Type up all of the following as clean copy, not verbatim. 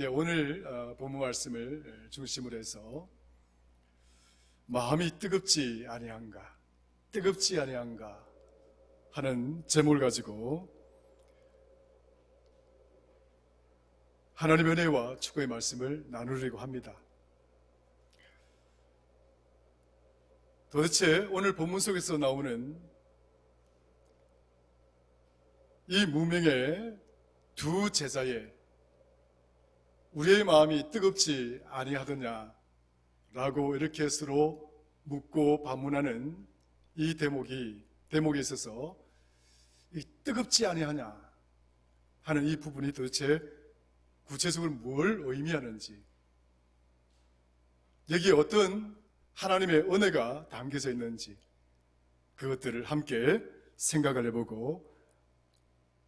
오늘 본문 말씀을 중심으로 해서 마음이 뜨겁지 아니한가, 뜨겁지 아니한가 하는 제목을 가지고 하나님의 은혜와 축복의 말씀을 나누려고 합니다. 도대체 오늘 본문 속에서 나오는 이 무명의 두 제자의 우리의 마음이 뜨겁지 아니하더냐 라고 이렇게 서로 묻고 반문하는 이 대목에 있어서 이 뜨겁지 아니하냐 하는 이 부분이 도대체 구체적으로 뭘 의미하는지, 여기에 어떤 하나님의 은혜가 담겨져 있는지 그것들을 함께 생각을 해보고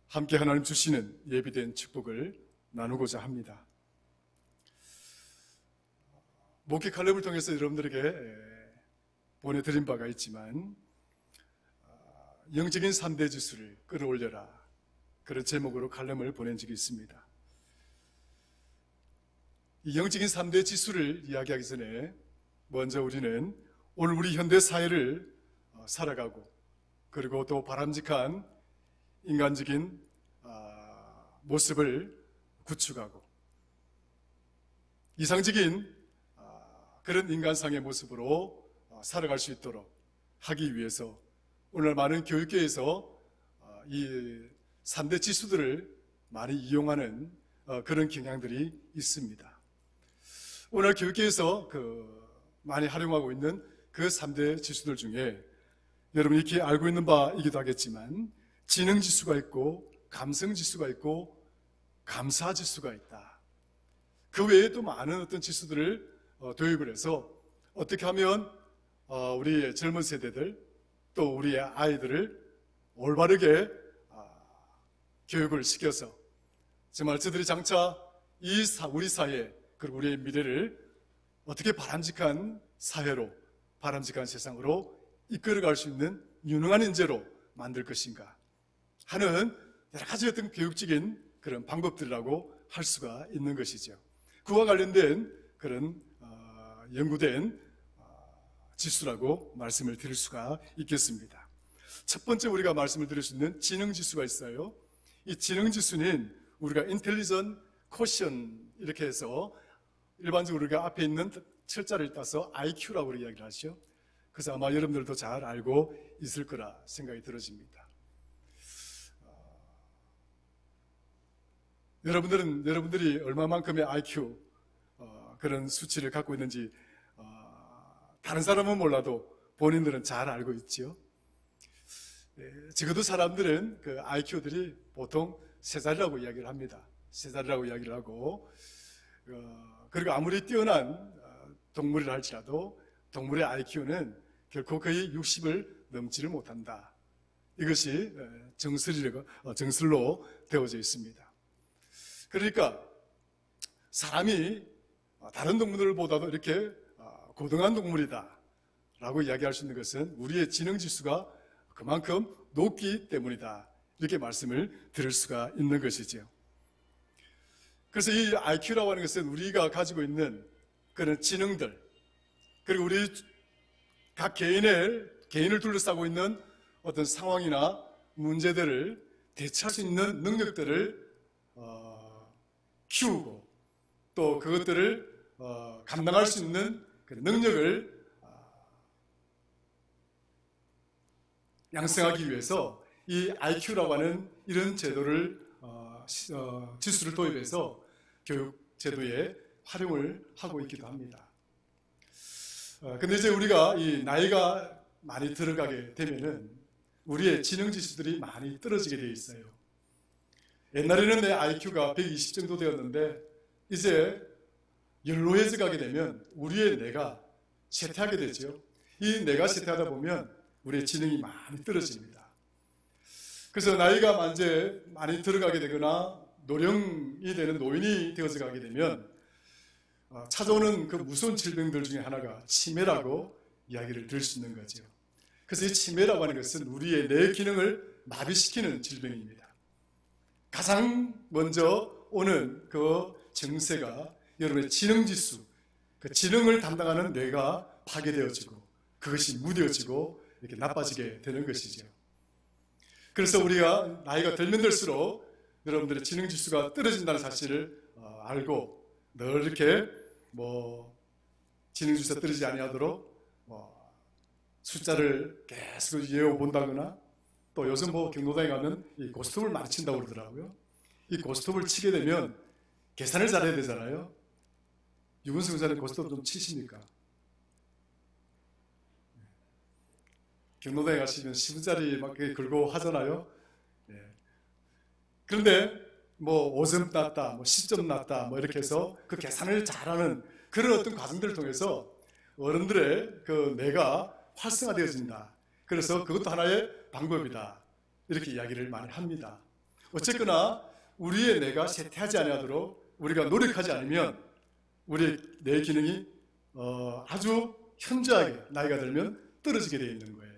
함께 하나님 주시는 예비된 축복을 나누고자 합니다. 목회 칼럼을 통해서 여러분들에게 보내드린 바가 있지만 영적인 3대 지수를 끌어올려라, 그런 제목으로 칼럼을 보낸 적이 있습니다. 이 영적인 3대 지수를 이야기하기 전에 먼저 우리는 오늘 우리 현대 사회를 살아가고 그리고 또 바람직한 인간적인 모습을 구축하고 이상적인 그런 인간상의 모습으로 살아갈 수 있도록 하기 위해서 오늘 많은 교육계에서 이 3대 지수들을 많이 이용하는 그런 경향들이 있습니다. 오늘 교육계에서 많이 활용하고 있는 그 3대 지수들 중에 여러분이 이렇게 알고 있는 바이기도 하겠지만 지능지수가 있고 감성지수가 있고 감사지수가 있다. 그 외에 또 많은 어떤 지수들을 도입을 해서 어떻게 하면 우리의 젊은 세대들 또 우리의 아이들을 올바르게 교육을 시켜서 정말 저들이 장차 우리 사회 그리고 우리의 미래를 어떻게 바람직한 사회로, 바람직한 세상으로 이끌어갈 수 있는 유능한 인재로 만들 것인가 하는 여러 가지 어떤 교육적인 그런 방법들이라고 할 수가 있는 것이죠. 그와 관련된 그런 연구된 지수라고 말씀을 드릴 수가 있겠습니다. 첫 번째 우리가 말씀을 드릴 수 있는 지능지수가 있어요. 이 지능지수는 우리가 인텔리전 코션 이렇게 해서 일반적으로 우리가 앞에 있는 철자를 따서 IQ라고 이야기를 하죠. 그래서 아마 여러분들도 잘 알고 있을 거라 생각이 들어집니다. 여러분들이 얼마만큼의 IQ 그런 수치를 갖고 있는지 다른 사람은 몰라도 본인들은 잘 알고 있죠. 적어도 사람들은 그 IQ들이 보통 세 자리라고 이야기를 합니다. 세 자리라고 이야기를 하고 그리고 아무리 뛰어난 동물이라 할지라도 동물의 IQ는 결코 거의 60을 넘지를 못한다. 이것이 정설로 되어져 있습니다. 그러니까 사람이 다른 동물들보다도 이렇게 고등한 동물이다 라고 이야기할 수 있는 것은 우리의 지능지수가 그만큼 높기 때문이다, 이렇게 말씀을 드릴 수가 있는 것이죠. 그래서 이 IQ라고 하는 것은 우리가 가지고 있는 그런 지능들, 그리고 우리 각 개인을 둘러싸고 있는 어떤 상황이나 문제들을 대처할 수 있는 능력들을 키우고 또 그것들을 감당할 수 있는 그 능력을 양성하기 위해서 이 IQ라고 하는 이런 제도를 지수를 도입해서 교육 제도에 활용을 하고 있기도 합니다. 근데 이제 우리가 이 나이가 많이 들어가게 되면은 우리의 지능 지수들이 많이 떨어지게 되어 있어요. 옛날에는 내 IQ가 120 정도 되었는데 이제 연로해져 가게 되면 우리의 뇌가 쇠퇴하게 되죠. 이 뇌가 쇠퇴하다 보면 우리의 지능이 많이 떨어집니다. 그래서 나이가 이제 많이 들어가게 되거나 노령이 되는 노인이 되어서 가게 되면 찾아오는 그 무서운 질병들 중에 하나가 치매라고 이야기를 들을 수 있는 거죠. 그래서 이 치매라고 하는 것은 우리의 뇌 기능을 마비시키는 질병입니다. 가장 먼저 오는 그 정세가 여러분의 지능지수, 그 지능을 담당하는 뇌가 파괴되어지고 그것이 무뎌지고 이렇게 나빠지게 되는 것이죠. 그래서 우리가 나이가 들면 들수록 여러분들의 지능지수가 떨어진다는 사실을 알고 늘 이렇게 지능지수가 떨어지지 아니하도록 숫자를 계속 외워본다거나 또 요즘 경로당에 가면 이 고스톱을 많이 친다고 그러더라고요. 이 고스톱을 치게 되면 계산을 잘해야 되잖아요. 유근수 의사는 고스톱 좀 치십니까? 경로당에 가시면 10원짜리 막 걸고 하잖아요. 그런데 5점 났다, 10점 났다, 이렇게 해서 그 계산을 잘하는 그런 어떤 과정들을 통해서 어른들의 그 뇌가 활성화되어진다. 그래서 그것도 하나의 방법이다. 이렇게 이야기를 많이 합니다. 어쨌거나 우리의 뇌가 쇠퇴하지 아니하도록 우리가 노력하지 않으면 우리의 뇌 기능이 아주 현저하게 나이가 들면 떨어지게 되어 있는 거예요.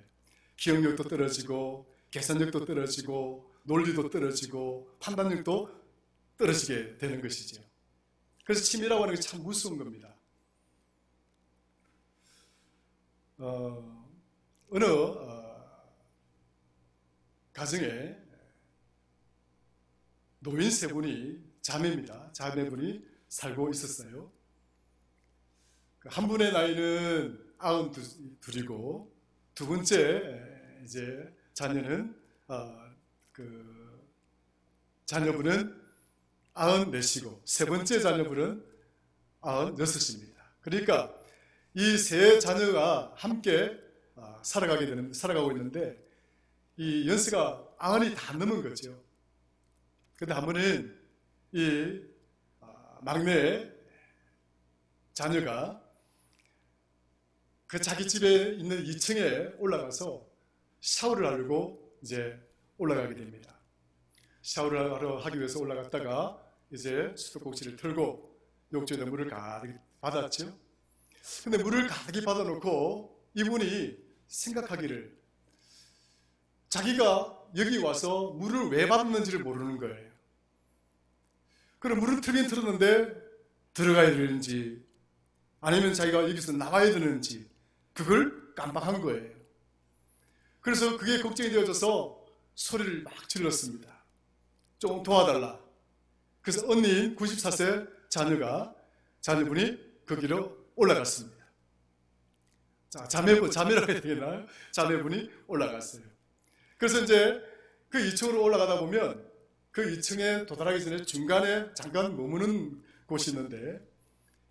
기억력도 떨어지고 계산력도 떨어지고 논리도 떨어지고 판단력도 떨어지게 되는 것이죠. 그래서 치매라고 하는 게 참 무서운 겁니다. 어느 가정에 노인 세 분이 자매입니다. 자매분이 살고 있었어요. 한 분의 나이는 92이고 두 번째 이제 자녀는 자녀분은 94이고 세 번째 자녀분은 96입니다. 그러니까 이 세 자녀가 함께 살아가고 있는데 이 연세가 90이 다 넘은 거죠. 그런데 한 번은 이 막내 자녀가 그 자기 집에 있는 2층에 올라가서 샤워를 하려고 이제 올라가게 됩니다. 샤워를 하러 하기 위해서 올라갔다가 이제 수도꼭지를 틀고 욕조에 물을 가득 받았죠. 근데 물을 가득히 받아놓고 이분이 생각하기를 자기가 여기 와서 물을 왜 받는지를 모르는 거예요. 그럼 물을 틀긴 틀었는데 들어가야 되는지 아니면 자기가 여기서 나와야 되는지 그걸 깜빡한 거예요. 그래서 그게 걱정이 되어져서 소리를 막 질렀습니다. 좀 도와달라. 그래서 언니인 94세 자녀분이 거기로 올라갔습니다. 자, 자매라고 해야 되나요? 자매분이 올라갔어요. 그래서 이제 그 2층으로 올라가다 보면 그 2층에 도달하기 전에 중간에 잠깐 머무는 곳이 있는데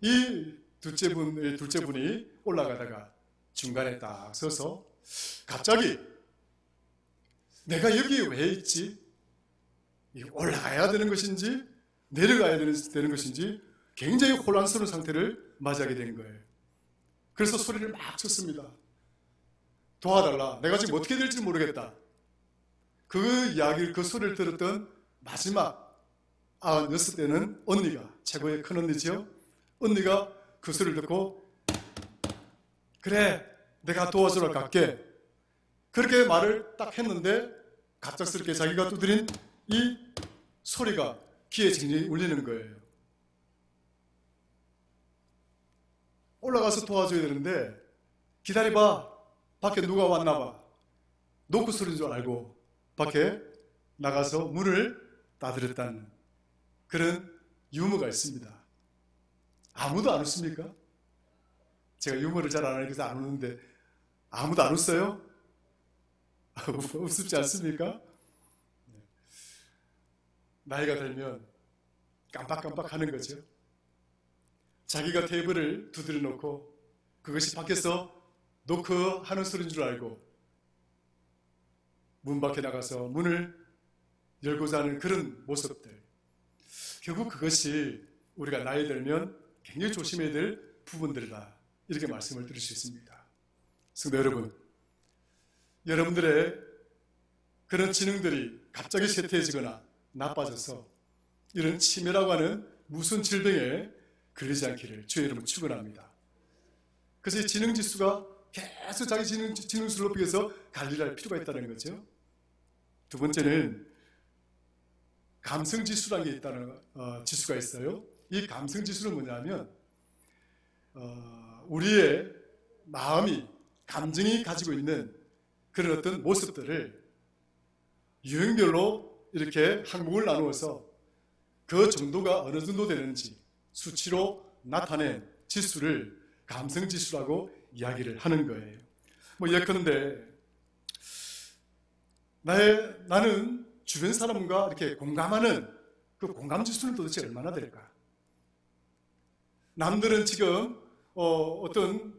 이 둘째 분이 올라가다가 중간에 딱 서서 갑자기 내가 여기 왜 있지? 올라가야 되는 것인지 내려가야 되는 것인지 굉장히 혼란스러운 상태를 맞이하게 된 거예요. 그래서 소리를 막 쳤습니다. 도와달라. 내가 지금 어떻게 될지 모르겠다. 그 소리를 들었던 마지막 96대는 언니가 최고의 큰 언니지요. 언니가 그 소리를 듣고 그래 내가 도와주러 갈게. 그렇게 말을 딱 했는데 갑작스럽게 자기가 두드린 이 소리가 귀에 징징 울리는 거예요. 올라가서 도와줘야 되는데 기다려봐. 밖에 누가 왔나 봐. 노크 소리인 줄 알고 밖에 나가서 문을 따드렸다는 그런 유머가 있습니다. 아무도 안 웃습니까? 제가 유머를 잘 안 하니까 안 웃는데 아무도 안 웃어요? 웃습지 않습니까? 나이가 들면 깜빡깜빡 하는 거죠. 자기가 테이블을 두드려 놓고 그것이 밖에서 노크하는 소리인 줄 알고 문 밖에 나가서 문을 열고자 하는 그런 모습들. 결국 그것이 우리가 나이 들면 굉장히 조심해야 될 부분들이다. 이렇게 말씀을 드릴 수 있습니다. 성도 여러분, 여러분들의 그런 지능들이 갑자기 쇠퇴해지거나 나빠져서 이런 치매라고 하는 무슨 질병에 걸리지 않기를 주의 이름으로 축원합니다. 그래서 이 지능지수가 계속 자기 지능수를 높이기 위해서 관리할 필요가 있다는 거죠. 두 번째는 감성지수라는 게 있다는 지수가 있어요. 이 감성지수는 뭐냐면 우리의 마음이, 감정이 가지고 있는 그런 어떤 모습들을 유형별로 이렇게 항목을 나누어서 그 정도가 어느 정도 되는지 수치로 나타낸 지수를 감성지수라고 이야기를 하는 거예요. 뭐 예컨대 나는 주변 사람과 이렇게 공감하는 그 공감지수는 도대체 얼마나 될까? 남들은 지금 어떤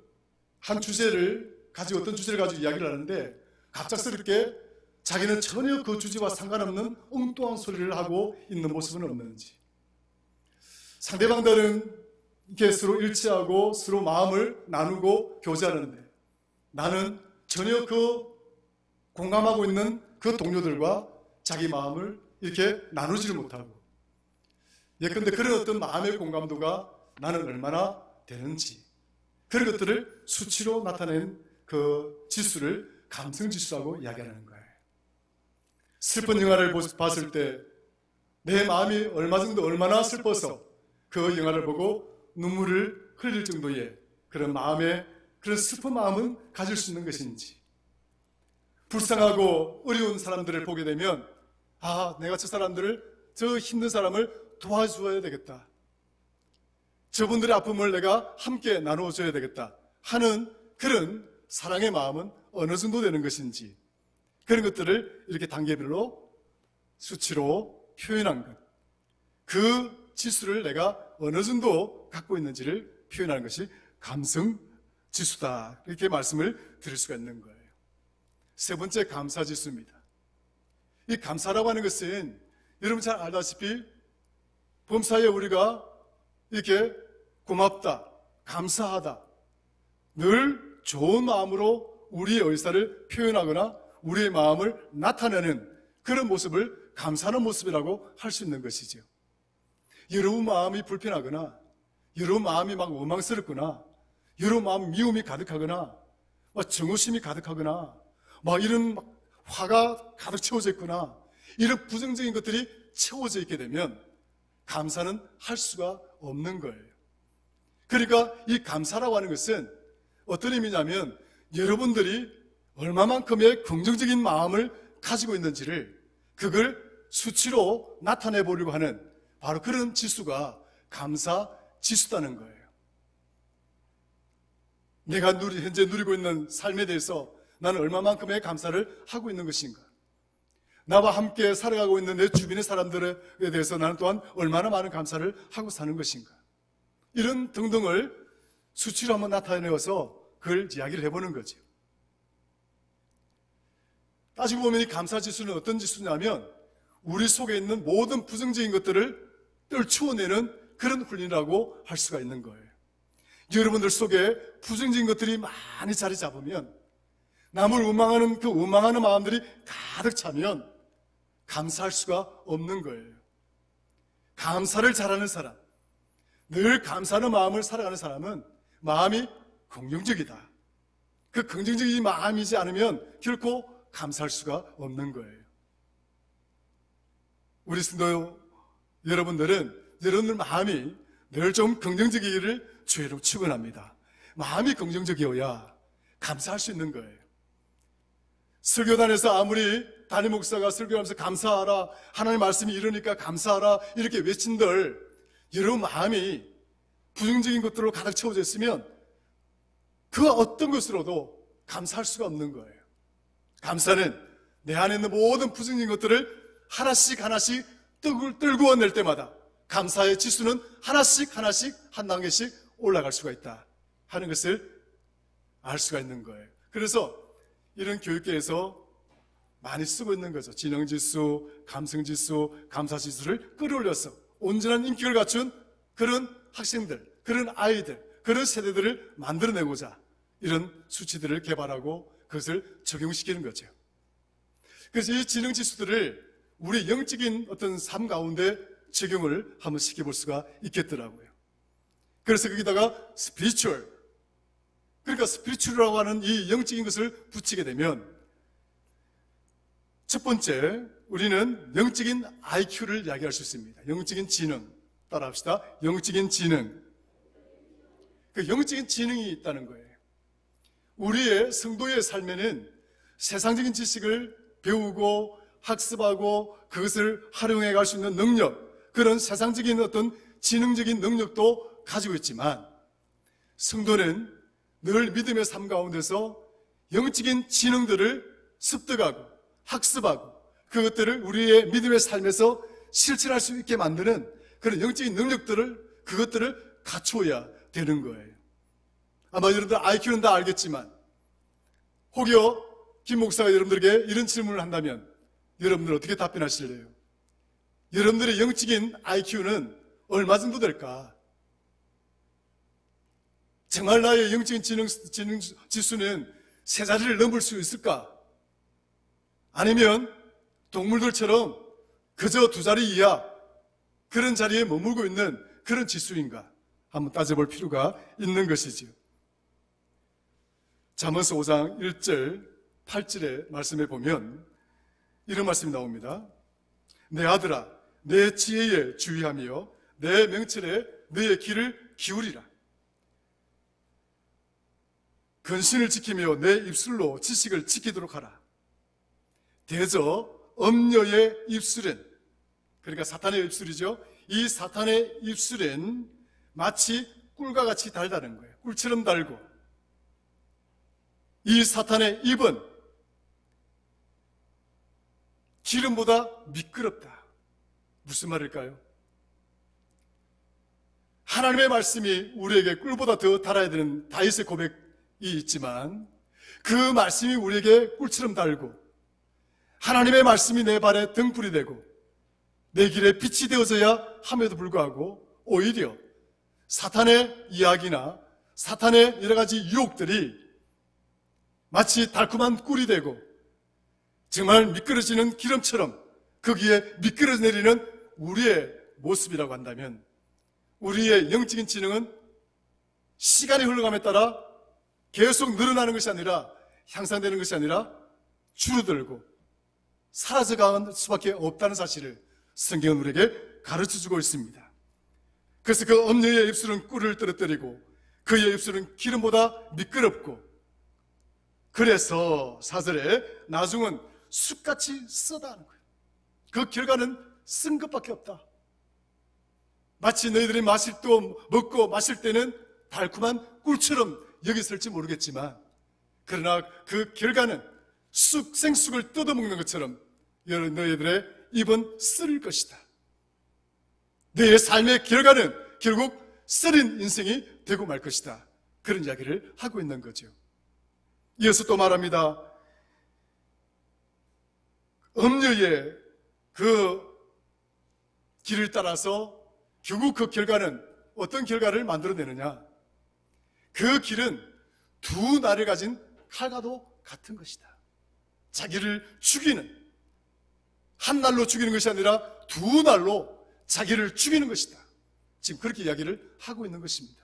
한 주제를 가지고 이야기를 하는데 갑작스럽게 자기는 전혀 그 주제와 상관없는 엉뚱한 소리를 하고 있는 모습은 없는지, 상대방들은 이렇게 서로 일치하고 서로 마음을 나누고 교제하는데 나는 전혀 그 공감하고 있는 그 동료들과 자기 마음을 이렇게 나누지를 못하고, 예컨대 그런 어떤 마음의 공감도가 나는 얼마나 되는지, 그런 것들을 수치로 나타낸 그 지수를 감성지수라고 이야기하는 거예요. 슬픈 영화를 봤을 때 내 마음이 얼마나 슬퍼서 그 영화를 보고 눈물을 흘릴 정도의 그런 그런 슬픈 마음은 가질 수 있는 것인지, 불쌍하고 어려운 사람들을 보게 되면 내가 저 힘든 사람을 도와줘야 되겠다, 저분들의 아픔을 내가 함께 나눠줘야 되겠다 하는 그런 사랑의 마음은 어느 정도 되는 것인지, 그런 것들을 이렇게 단계별로 수치로 표현한 것, 그 지수를 내가 어느 정도 갖고 있는지를 표현하는 것이 감성지수다, 이렇게 말씀을 드릴 수가 있는 거예요. 세 번째, 감사지수입니다. 이 감사라고 하는 것은 여러분 잘 알다시피 범사에 우리가 이렇게 고맙다, 감사하다, 늘 좋은 마음으로 우리의 의사를 표현하거나 우리의 마음을 나타내는 그런 모습을 감사하는 모습이라고 할 수 있는 것이죠. 여러분 마음이 불편하거나 여러분 마음이 막 원망스럽거나 여러분 마음 미움이 가득하거나 정오심이 가득하거나 이런 화가 가득 채워져 있거나 이런 부정적인 것들이 채워져 있게 되면 감사는 할 수가 없는 거예요. 그러니까 이 감사라고 하는 것은 어떤 의미냐면 여러분들이 얼마만큼의 긍정적인 마음을 가지고 있는지를 그걸 수치로 나타내 보려고 하는 바로 그런 지수가 감사 지수다는 거예요. 내가 현재 누리고 있는 삶에 대해서 나는 얼마만큼의 감사를 하고 있는 것인가, 나와 함께 살아가고 있는 내 주변의 사람들에 대해서 나는 또한 얼마나 많은 감사를 하고 사는 것인가, 이런 등등을 수치로 한번 나타내어서 그걸 이야기를 해보는 거죠. 따지고 보면 이 감사지수는 어떤 지수냐면 우리 속에 있는 모든 부정적인 것들을 떨치워내는 그런 훈련이라고 할 수가 있는 거예요. 여러분들 속에 부정적인 것들이 많이 자리 잡으면, 남을 원망하는 그 원망하는 마음들이 가득 차면 감사할 수가 없는 거예요. 감사를 잘하는 사람, 늘 감사하는 마음을 살아가는 사람은 마음이 긍정적이다. 그 긍정적인 마음이지 않으면 결코 감사할 수가 없는 거예요. 우리 성도 여러분들 마음이 늘 좀 긍정적이기를 주의로 축원합니다. 마음이 긍정적이어야 감사할 수 있는 거예요. 설교단에서 아무리 담임 목사가 설교하면서 감사하라, 하나님 말씀이 이러니까 감사하라 이렇게 외친들 여러분 마음이 부정적인 것들로 가득 채워져 있으면 그 어떤 것으로도 감사할 수가 없는 거예요. 감사는 내 안에 있는 모든 부정적인 것들을 하나씩 떨구어낼 때마다 감사의 지수는 하나씩 한 단계씩 올라갈 수가 있다 하는 것을 알 수가 있는 거예요. 그래서 이런 교육계에서 많이 쓰고 있는 거죠. 지능지수, 감성지수, 감사지수를 끌어올려서 온전한 인격을 갖춘 그런 학생들, 그런 아이들, 그런 세대들을 만들어내고자 이런 수치들을 개발하고 그것을 적용시키는 거죠. 그래서 이 지능지수들을 우리 영적인 어떤 삶 가운데 적용을 한번 시켜볼 수가 있겠더라고요. 그래서 거기다가 스피리추얼, 그러니까 스피리추얼이라고 하는 이 영적인 것을 붙이게 되면 첫 번째, 우리는 영적인 IQ를 이야기할 수 있습니다. 영적인 지능. 따라합시다. 영적인 지능. 그 영적인 지능이 있다는 거예요. 우리의 성도의 삶에는 세상적인 지식을 배우고 학습하고 그것을 활용해 갈 수 있는 능력, 그런 세상적인 어떤 지능적인 능력도 가지고 있지만, 성도는 늘 믿음의 삶 가운데서 영적인 지능들을 습득하고 학습하고 그것들을 우리의 믿음의 삶에서 실천할 수 있게 만드는 그런 영적인 능력들을, 그것들을 갖추어야 되는 거예요. 아마 여러분들 IQ는 다 알겠지만, 혹여 김 목사가 여러분들에게 이런 질문을 한다면 여러분들 어떻게 답변하실래요? 여러분들의 영적인 IQ는 얼마 정도 될까? 정말 나의 영적인 지능 지수는 세 자리를 넘을 수 있을까? 아니면 동물들처럼 그저 두 자리 이하 그런 자리에 머물고 있는 그런 지수인가? 한번 따져볼 필요가 있는 것이지요. 잠언서 5장 1절 8절의 말씀에 보면 이런 말씀이 나옵니다. 내 아들아, 내 지혜에 주의하며 내 명철에 너의 귀를 기울이라. 근신을 지키며 내 입술로 지식을 지키도록 하라. 대저 엄녀의 입술엔, 그러니까 사탄의 입술이죠. 이 사탄의 입술엔 마치 꿀과 같이 달다는 거예요. 꿀처럼 달고, 이 사탄의 입은 기름보다 미끄럽다. 무슨 말일까요? 하나님의 말씀이 우리에게 꿀보다 더 달아야 되는 다윗의 고백이 있지만, 그 말씀이 우리에게 꿀처럼 달고, 하나님의 말씀이 내 발에 등불이 되고 내 길에 빛이 되어져야 함에도 불구하고, 오히려 사탄의 이야기나 사탄의 여러 가지 유혹들이 마치 달콤한 꿀이 되고 정말 미끄러지는 기름처럼 거기에 미끄러 내리는 우리의 모습이라고 한다면, 우리의 영적인 지능은 시간이 흘러감에 따라 계속 늘어나는 것이 아니라, 향상되는 것이 아니라 줄어들고 사라져가는 수밖에 없다는 사실을 성경은 우리에게 가르쳐주고 있습니다. 그래서 그 엄녀의 입술은 꿀을 떨어뜨리고 그의 입술은 기름보다 미끄럽고, 그래서 4절에 나중은 숯같이 쓰다 하는 거예요. 그 결과는 쓴 것밖에 없다. 마치 너희들이 먹고 마실 때는 달콤한 꿀처럼 여겼을지 모르겠지만, 그러나 그 결과는 생쑥을 뜯어먹는 것처럼 너희들의 입은 쓰릴 것이다. 너의 삶의 결과는 결국 쓰린 인생이 되고 말 것이다. 그런 이야기를 하고 있는 거죠. 이어서 또 말합니다. 엄녀의 그 길을 따라서 결국 그 결과는 어떤 결과를 만들어내느냐? 그 길은 두 날을 가진 칼과도 같은 것이다. 자기를 죽이는, 한 날로 죽이는 것이 아니라 두 날로 자기를 죽이는 것이다. 지금 그렇게 이야기를 하고 있는 것입니다.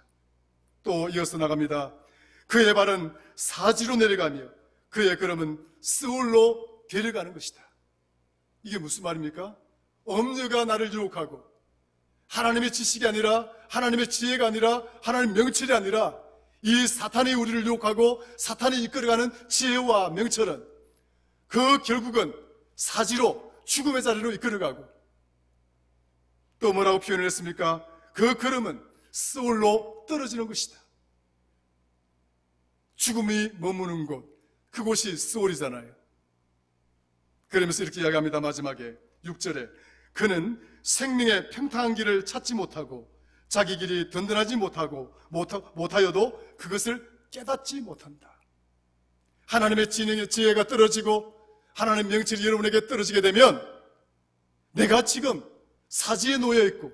또 이어서 나갑니다. 그의 발은 사지로 내려가며 그의 걸음은 스올로 데려가는 것이다. 이게 무슨 말입니까? 엄녀가 나를 유혹하고, 하나님의 지식이 아니라, 하나님의 지혜가 아니라, 하나님의 명철이 아니라 이 사탄이 우리를 유혹하고 사탄이 이끌어가는 지혜와 명철은 그 결국은 사지로, 죽음의 자리로 이끌어가고, 또 뭐라고 표현을 했습니까? 그 걸음은 스올로 떨어지는 것이다. 죽음이 머무는 곳, 그곳이 스올이잖아요. 그러면서 이렇게 이야기합니다. 마지막에 6절에 그는 생명의 평탄한 길을 찾지 못하고 자기 길이 든든하지 못하여도 그것을 깨닫지 못한다. 하나님의 지혜가 떨어지고 하나님의 명철이 여러분에게 떨어지게 되면, 내가 지금 사지에 놓여 있고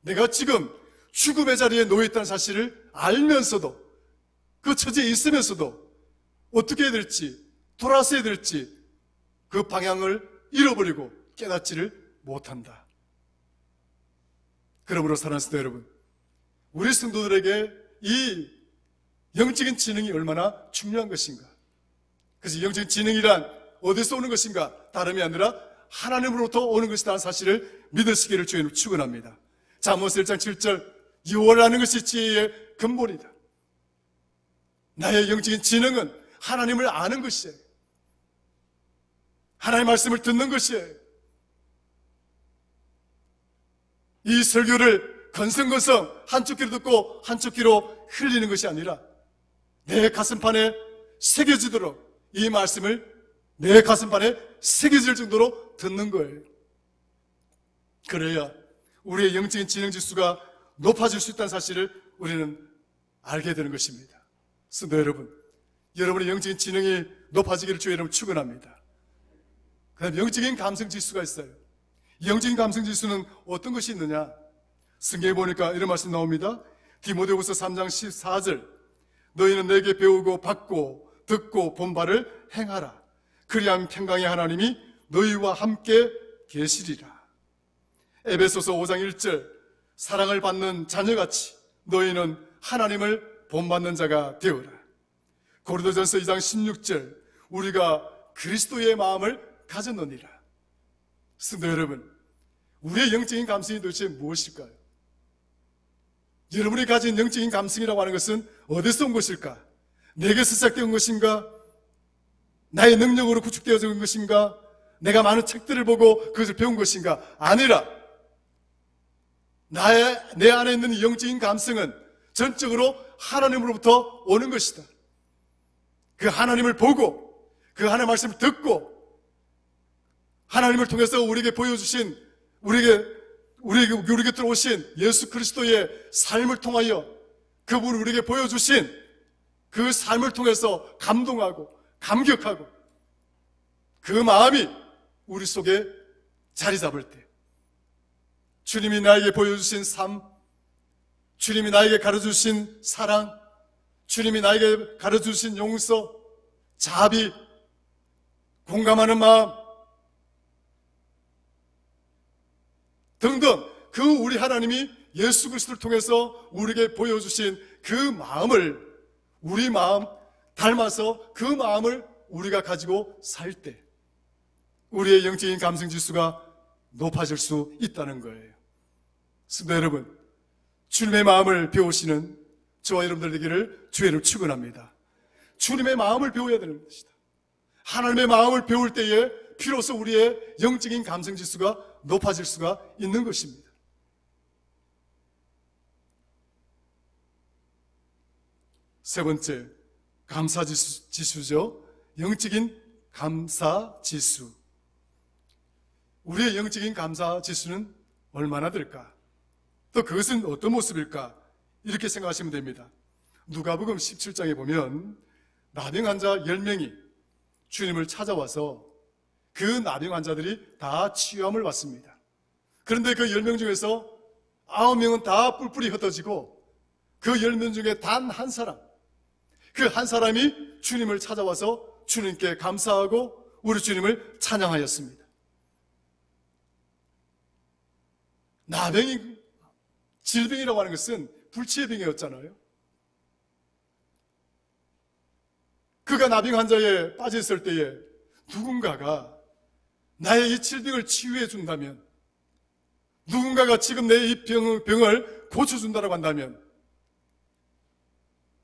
내가 지금 죽음의 자리에 놓여 있다는 사실을 알면서도, 그 처지에 있으면서도 어떻게 해야 될지, 돌아서야 될지 그 방향을 잃어버리고 깨닫지를 못한다. 그러므로 사랑하는 성도 여러분, 우리 성도들에게 이 영적인 지능이 얼마나 중요한 것인가. 그래서 영적인 지능이란 어디서 오는 것인가? 다름이 아니라 하나님으로부터 오는 것이라는 사실을 믿으시기를 주님을 축원합니다. 잠언서 1장 7절 유월하는 것이 지혜의 근본이다. 나의 영적인 지능은 하나님을 아는 것이에요. 하나님의 말씀을 듣는 것이에요. 이 설교를 건성건성 한쪽 귀로 듣고 한쪽 귀로 흘리는 것이 아니라 내 가슴판에 새겨지도록 이 말씀을 내 가슴판에 새겨질 정도로 듣는 거예요. 그래야 우리의 영적인 지능 지수가 높아질 수 있다는 사실을 우리는 알게 되는 것입니다. 성도 여러분, 여러분의 영적인 지능이 높아지기를 주의 이름으로 축원합니다. 그 다음 영적인 감성 지수가 있어요. 영적인 감성 지수는 어떤 것이 있느냐? 성경에 보니까 이런 말씀 나옵니다. 디모데후서 3장 14절 너희는 내게 배우고 받고 듣고 본 바를 행하라. 그리하면 평강의 하나님이 너희와 함께 계시리라. 에베소서 5장 1절 사랑을 받는 자녀같이 너희는 하나님을 본받는 자가 되어라. 고린도전서 2장 16절 우리가 그리스도의 마음을 가졌느니라. 성도 여러분, 우리의 영적인 감성이 도대체 무엇일까요? 여러분이 가진 영적인 감성이라고 하는 것은 어디서 온 것일까? 내게서 시작된 것인가? 나의 능력으로 구축되어진 것인가? 내가 많은 책들을 보고 그것을 배운 것인가? 아니라 내 안에 있는 이 영적인 감성은 전적으로 하나님으로부터 오는 것이다. 그 하나님을 보고 그 하나님의 말씀을 듣고 하나님을 통해서 우리에게 보여주신 우리 곁으로 오신 예수 그리스도의 삶을 통하여 그분을 우리에게 보여주신 그 삶을 통해서 감동하고 감격하고 그 마음이 우리 속에 자리 잡을 때 주님이 나에게 보여주신 삶, 주님이 나에게 가르쳐주신 사랑, 주님이 나에게 가르쳐주신 용서, 자비, 공감하는 마음 등등 그 우리 하나님이 예수 그리스도를 통해서 우리에게 보여주신 그 마음을 우리 마음 닮아서 그 마음을 우리가 가지고 살 때 우리의 영적인 감성 지수가 높아질 수 있다는 거예요. 성도 여러분, 주님의 마음을 배우시는 저와 여러분들 되기를 주의 이름으로 축원합니다. 주님의 마음을 배워야 되는 것이다. 하나님의 마음을 배울 때에 비로소 우리의 영적인 감성 지수가 높아질 수가 있는 것입니다. 세 번째, 감사 지수죠. 영적인 감사 지수. 우리의 영적인 감사 지수는 얼마나 될까? 또 그것은 어떤 모습일까? 이렇게 생각하시면 됩니다. 누가복음 17장에 보면 나병 환자 10명이 주님을 찾아와서 그 나병 환자들이 다 치유함을 받습니다. 그런데 그 10명 중에서 9명은 다 뿔뿔이 흩어지고 그 10명 중에 단 한 사람, 그 한 사람이 주님을 찾아와서 주님께 감사하고 우리 주님을 찬양하였습니다. 나병이 질병이라고 하는 것은 불치의 병이었잖아요. 그가 나병 환자에 빠졌을 때에 누군가가 나의 이 질병을 치유해 준다면, 누군가가 지금 내 이 병을 고쳐준다고 한다면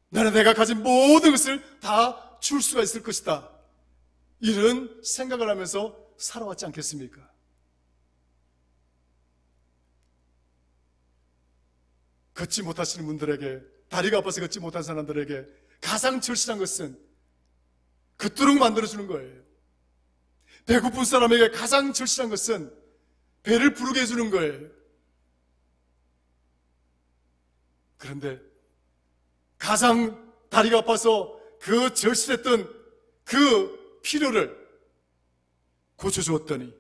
나는 내가 가진 모든 것을 다 줄 수가 있을 것이다. 이런 생각을 하면서 살아왔지 않겠습니까? 걷지 못하시는 분들에게, 다리가 아파서 걷지 못한 사람들에게 가장 절실한 것은 걷도록 만들어주는 거예요. 배고픈 사람에게 가장 절실한 것은 배를 부르게 해주는 거예요. 그런데 가장 다리가 아파서 그 절실했던 그 필요를 고쳐주었더니,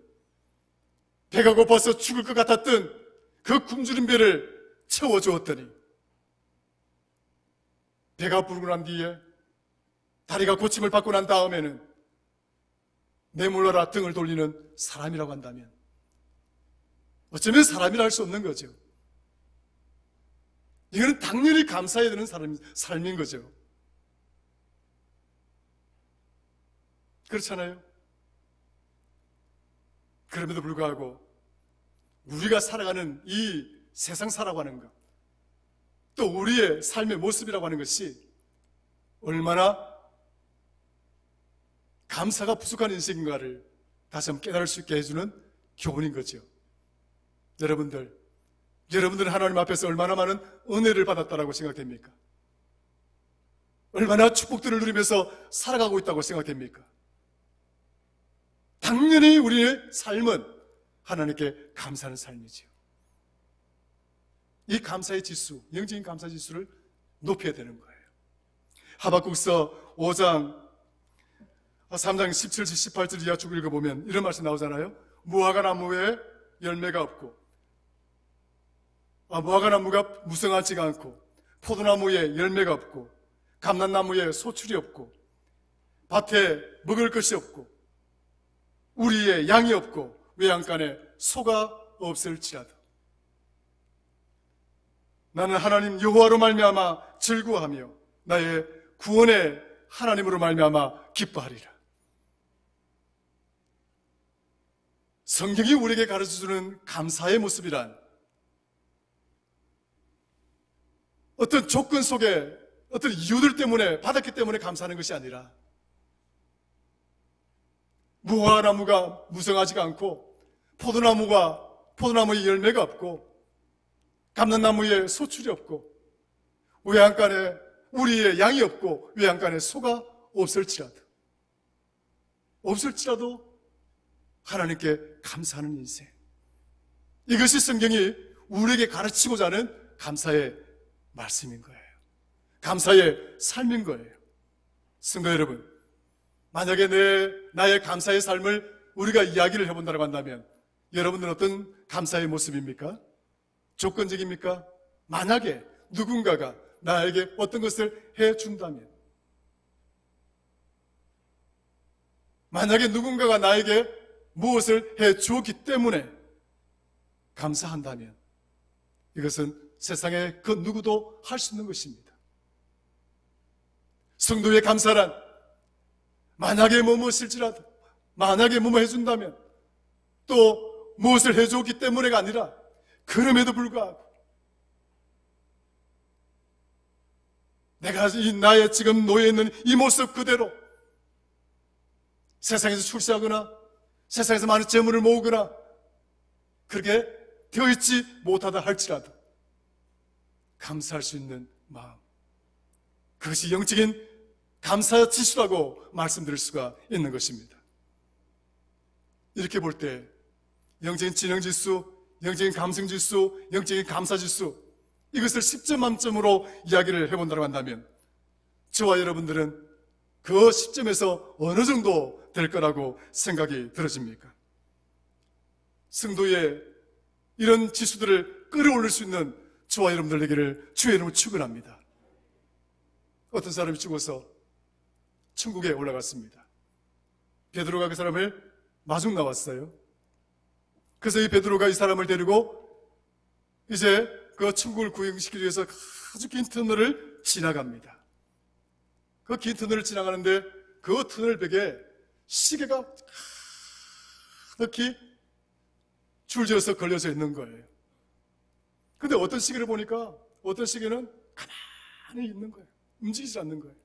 배가 고파서 죽을 것 같았던 그 굶주린 배를 채워주었더니, 배가 부르고 난 뒤에 다리가 고침을 받고 난 다음에는 내몰라라 등을 돌리는 사람이라고 한다면 어쩌면 사람이라 할 수 없는 거죠. 이거는 당연히 감사해야 되는 삶인 거죠. 그렇잖아요. 그럼에도 불구하고 우리가 살아가는 이 세상 살아가는 것, 또 우리의 삶의 모습이라고 하는 것이 얼마나 감사가 부족한 인생인가를 다시 한번 깨달을 수 있게 해주는 교훈인 거죠. 여러분들은 하나님 앞에서 얼마나 많은 은혜를 받았다고 생각됩니까? 얼마나 축복들을 누리면서 살아가고 있다고 생각됩니까? 당연히 우리의 삶은 하나님께 감사하는 삶이지요. 이 감사의 지수, 영적인 감사 지수를 높여야 되는 거예요. 하박국서 5장 3장 17절 18절 이하 쭉 읽어보면 이런 말씀 나오잖아요. 무화과 나무에 열매가 없고, 무화과 나무가 무성하지가 않고, 포도나무에 열매가 없고, 감람나무에 소출이 없고, 밭에 먹을 것이 없고, 우리의 양이 없고, 외양간에 소가 없을지라도 나는 하나님 여호와로 말미암아 즐거워하며 나의 구원의 하나님으로 말미암아 기뻐하리라. 성경이 우리에게 가르쳐주는 감사의 모습이란 어떤 조건 속에 어떤 이유들 때문에 받았기 때문에 감사하는 것이 아니라 무화과나무가 무성하지가 않고 포도나무에 열매가 없고 감람나무에 소출이 없고 외양간에 우리의 양이 없고 외양간에 소가 없을지라도 하나님께 감사하는 인생, 이것이 성경이 우리에게 가르치고자 하는 감사의 말씀인 거예요. 감사의 삶인 거예요. 성도 여러분, 만약에 나의 감사의 삶을 우리가 이야기를 해본다고 한다면 여러분들은 어떤 감사의 모습입니까? 조건적입니까? 만약에 누군가가 나에게 어떤 것을 해준다면, 만약에 누군가가 나에게 무엇을 해주었기 때문에 감사한다면 이것은 세상에 그 누구도 할 수 있는 것입니다. 성도의 감사란 만약에 무엇일지라도, 만약에 뭐뭐 해준다면, 또 무엇을 해주었기 때문에가 아니라 그럼에도 불구하고 내가 나의 지금 놓여 있는 이 모습 그대로 세상에서 출세하거나 세상에서 많은 재물을 모으거나 그렇게 되어 있지 못하다 할지라도 감사할 수 있는 마음, 그것이 영적인 감사 지수라고 말씀드릴 수가 있는 것입니다. 이렇게 볼 때 영적인 지능 지수, 영적인 감성 지수, 영적인 감사 지수, 이것을 10점 만점으로 이야기를 해본다고 한다면 저와 여러분들은 그 10점에서 어느 정도 될 거라고 생각이 들어집니까? 성도의 이런 지수들을 끌어올릴 수 있는 저와 여러분들 되기를 주의 이름으로 축원합니다. 어떤 사람이 죽어서 천국에 올라갔습니다. 베드로가 그 사람을 마중 나왔어요. 그래서 이 베드로가 이 사람을 데리고 이제 그 천국을 구경시키기 위해서 아주 긴 터널을 지나갑니다. 그 긴 터널을 지나가는데 그 터널벽에 시계가 이렇게 줄지어서 걸려져 있는 거예요. 근데 어떤 시계를 보니까 어떤 시계는 가만히 있는 거예요. 움직이지 않는 거예요.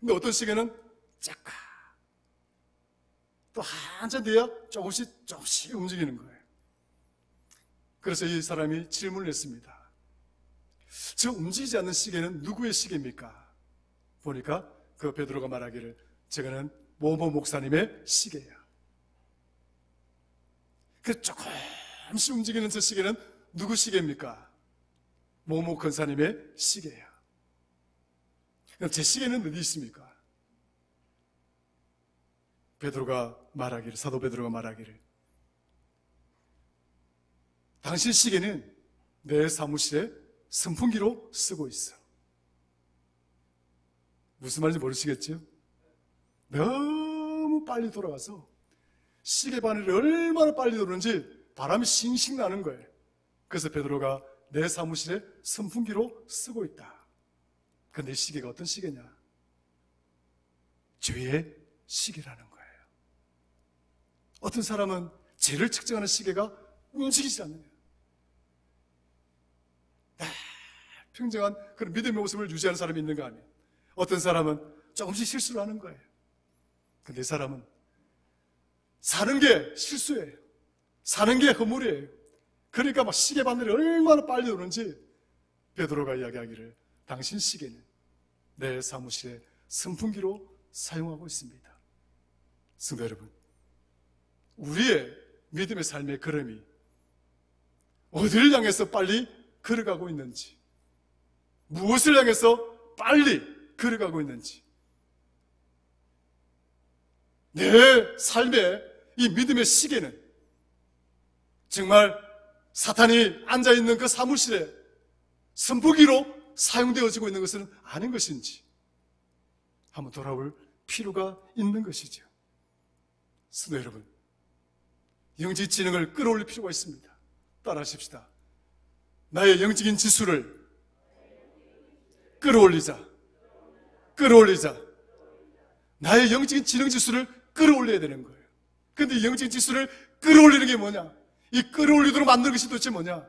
근데 어떤 시계는 짝까 또 한참 뒤에 조금씩 움직이는 거예요. 그래서 이 사람이 질문을 했습니다. 저 움직이지 않는 시계는 누구의 시계입니까? 보니까 그 베드로가 말하기를 저거는 모모 목사님의 시계야. 그 조금씩 움직이는 저 시계는 누구 시계입니까? 모모 권사님의 시계야. 그럼 제 시계는 어디 있습니까? 사도 베드로가 말하기를 당신 시계는 내 사무실에 선풍기로 쓰고 있어. 무슨 말인지 모르시겠죠? 너무 빨리 돌아가서 시계 바늘이 얼마나 빨리 도는지 바람이 싱싱 나는 거예요. 그래서 베드로가 내 사무실에 선풍기로 쓰고 있다. 그런데 이 시계가 어떤 시계냐? 죄의 시계라는 거예요. 어떤 사람은 죄를 측정하는 시계가 움직이지 않는 거예요. 평정한 그런 믿음의 모습을 유지하는 사람이 있는가 하면 어떤 사람은 조금씩 실수를 하는 거예요. 근데 이 사람은 사는 게 실수예요. 사는 게 허물이에요. 그러니까 막 시계 바늘이 얼마나 빨리 도는지 베드로가 이야기하기를 당신 시계는 내 사무실에 선풍기로 사용하고 있습니다. 성도 여러분, 우리의 믿음의 삶의 걸음이 어디를 향해서 빨리 걸어가고 있는지, 무엇을 향해서 빨리 걸어가고 있는지, 내 삶의 이 믿음의 시계는 정말 사탄이 앉아있는 그 사무실에 선풍기로 사용되어지고 있는 것은 아닌 것인지 한번 돌아볼 필요가 있는 것이죠. 성도 여러분, 영적인 지능을 끌어올릴 필요가 있습니다. 따라하십시다. 나의 영적인 지수를 끌어올리자. 나의 영적인 지능 지수를 끌어올려야 되는 거예요. 그런데 이 영적인 지수를 끌어올리는 게 뭐냐? 이 끌어올리도록 만드는 것이 도대체 뭐냐?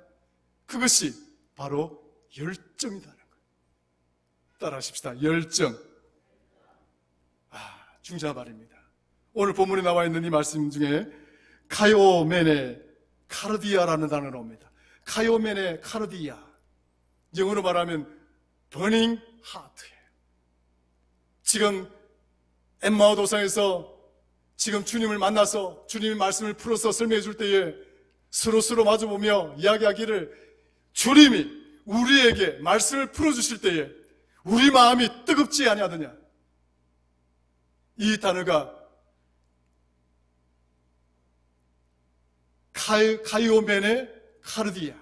그것이 바로 열정이라는 거예요. 따라하십시다. 열정. 중요한 말입니다. 오늘 본문에 나와 있는 이 말씀 중에 카이오멘의 카르디아라는 단어가 나옵니다. 카이오멘의 카르디아. 영어로 말하면 burning heart예요. 지금 엠마오 도상에서 지금 주님을 만나서 주님의 말씀을 풀어서 설명해 줄 때에 서로 마주보며 이야기하기를 주님이 우리에게 말씀을 풀어주실 때에 우리 마음이 뜨겁지 아니하느냐. 이 단어가 카이오멘의 카르디아,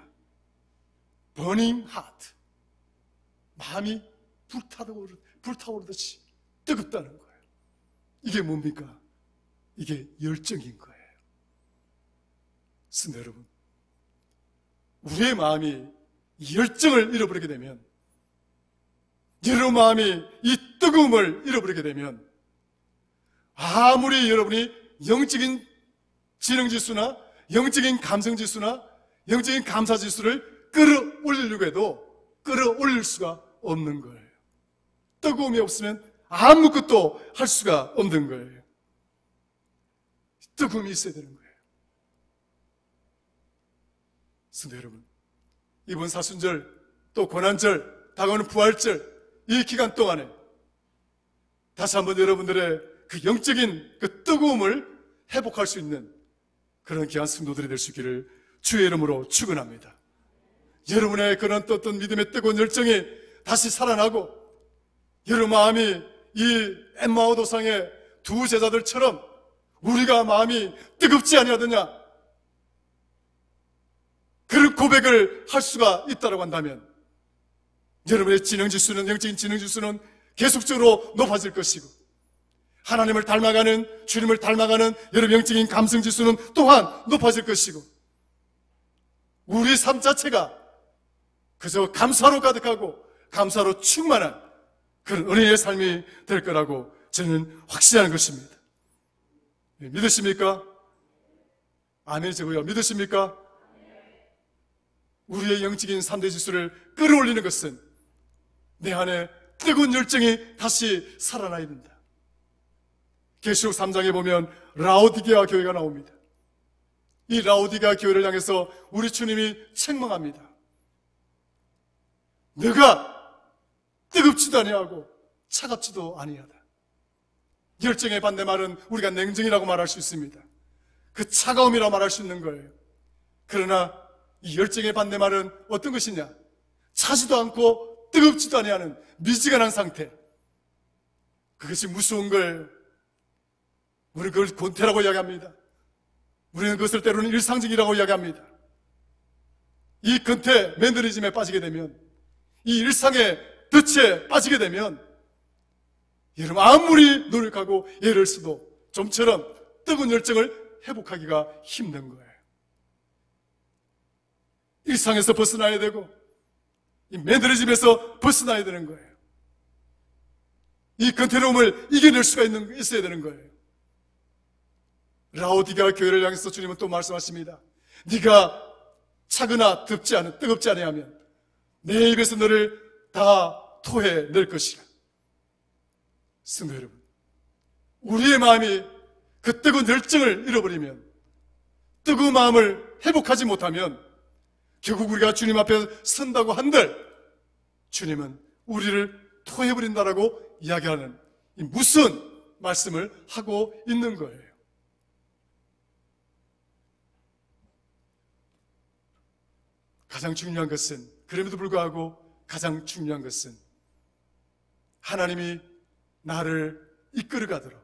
burning heart, 마음이 불타오르듯이 뜨겁다는 거예요. 이게 뭡니까? 이게 열정인 거예요. 성도 여러분, 우리의 마음이 이 열정을 잃어버리게 되면, 여러분 마음이 이 뜨거움을 잃어버리게 되면, 아무리 여러분이 영적인 지능지수나 영적인 감성지수나 영적인 감사지수를 끌어올리려고 해도 끌어올릴 수가 없는 거예요. 뜨거움이 없으면 아무것도 할 수가 없는 거예요. 뜨거움이 있어야 되는 거예요. 성도 여러분, 이번 사순절 또 고난절, 다가오는 부활절 이 기간 동안에 다시 한번 여러분들의 그 영적인 그 뜨거움을 회복할 수 있는 그런 귀한 성도들이 될 수 있기를 주의 이름으로 축원합니다. 여러분의 그런 떴던 믿음의 뜨거운 열정이 다시 살아나고 여러분 마음이 이 엠마오 도상의 두 제자들처럼 우리가 마음이 뜨겁지 아니하느냐 그런 고백을 할 수가 있다고 한다면 여러분의 지능지수는, 영적인 지능지수는 계속적으로 높아질 것이고 하나님을 닮아가는, 주님을 닮아가는 여러분 영적인 감성지수는 또한 높아질 것이고 우리 삶 자체가 그저 감사로 가득하고 감사로 충만한 그런 은혜의 삶이 될 거라고 저는 확신하는 것입니다. 믿으십니까? 아멘이고요. 믿으십니까? 우리의 영적인 3대 지수를 끌어올리는 것은 내 안에 뜨거운 열정이 다시 살아나야 된다. 계시록 3장에 보면 라오디게아 교회가 나옵니다. 이 라오디게아 교회를 향해서 우리 주님이 책망합니다. 너가 뜨겁지도 아니하고 차갑지도 아니하다. 열정의 반대말은 우리가 냉정이라고 말할 수 있습니다. 그 차가움이라고 말할 수 있는 거예요. 그러나 이 열정의 반대말은 어떤 것이냐? 차지도 않고 뜨겁지도 아니하는 미지근한 상태. 그것이 무서운 거예요. 우리는 그걸 권태라고 이야기합니다. 우리는 그것을 때로는 일상적이라고 이야기합니다. 이 권태, 매너리즘에 빠지게 되면, 이 일상의 덫에 빠지게 되면 여러분 아무리 노력하고 애를 써도 좀처럼 뜨거운 열정을 회복하기가 힘든 거예요. 일상에서 벗어나야 되고 이 매너리즘에서 벗어나야 되는 거예요. 이 권태로움을 이겨낼 수가 있어야 되는 거예요. 라오디게아 교회를 향해서 주님은 또 말씀하십니다. 네가 차거나 뜨겁지 아니하면 내 입에서 너를 다 토해낼 것이라. 성도 여러분, 우리의 마음이 그 뜨거운 열정을 잃어버리면, 뜨거운 마음을 회복하지 못하면 결국 우리가 주님 앞에 선다고 한들 주님은 우리를 토해버린다라고 이야기하는 이 무슨 말씀을 하고 있는 거예요. 가장 중요한 것은, 그럼에도 불구하고 가장 중요한 것은 하나님이 나를 이끌어가도록,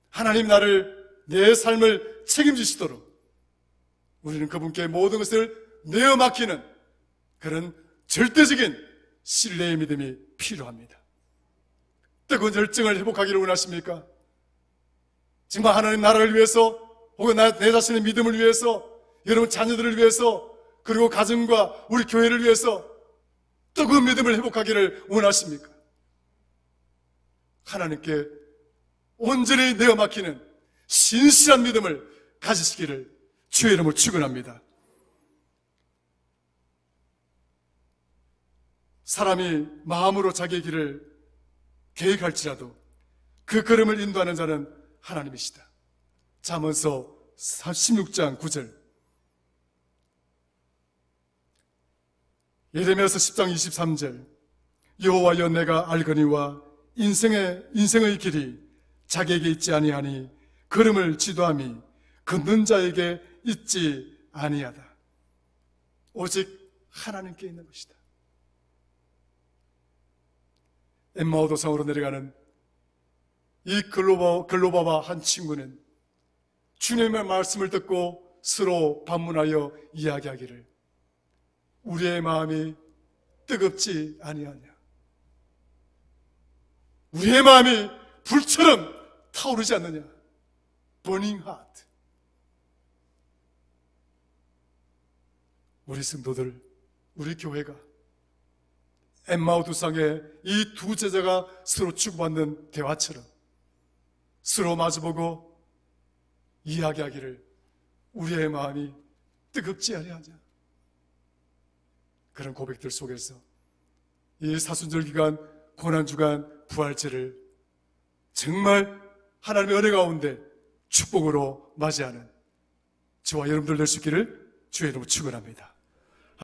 하나님 나를, 내 삶을 책임지시도록 우리는 그분께 모든 것을 내어 맡기는 그런 절대적인 신뢰의 믿음이 필요합니다. 뜨거운 열정을 회복하기를 원하십니까? 정말 하나님 나라를 위해서, 혹은 내 자신의 믿음을 위해서, 여러분 자녀들을 위해서, 그리고 가정과 우리 교회를 위해서 뜨거운 믿음을 회복하기를 원하십니까? 하나님께 온전히 내어 맡기는 신실한 믿음을 가지시기를 주의 이름으로 축원합니다. 사람이 마음으로 자기의 길을 계획할지라도 그 걸음을 인도하는 자는 하나님이시다. 잠언서 16장 9절, 예레미야서 10장 23절, 여호와여 내가 알거니와 인생의 길이 자기에게 있지 아니하니 걸음을 지도함이 걷는 자에게 있지 아니하다. 오직 하나님께 있는 것이다. 엠마오 도상으로 내려가는 이 글로바와 한 친구는 주님의 말씀을 듣고 서로 반문하여 이야기하기를, 우리의 마음이 뜨겁지 아니하냐, 우리의 마음이 불처럼 타오르지 않느냐, burning heart. 우리 성도들, 우리 교회가 엠마오 두상의 이 두 제자가 서로 주고받는 대화처럼 서로 마주보고 이야기하기를, 우리의 마음이 뜨겁지 아니하냐. 그런 고백들 속에서 이 사순절 기간, 고난주간, 부활절을 정말 하나님의 은혜 가운데 축복으로 맞이하는 저와 여러분들 될 수 있기를 주의 이름으로 축원합니다.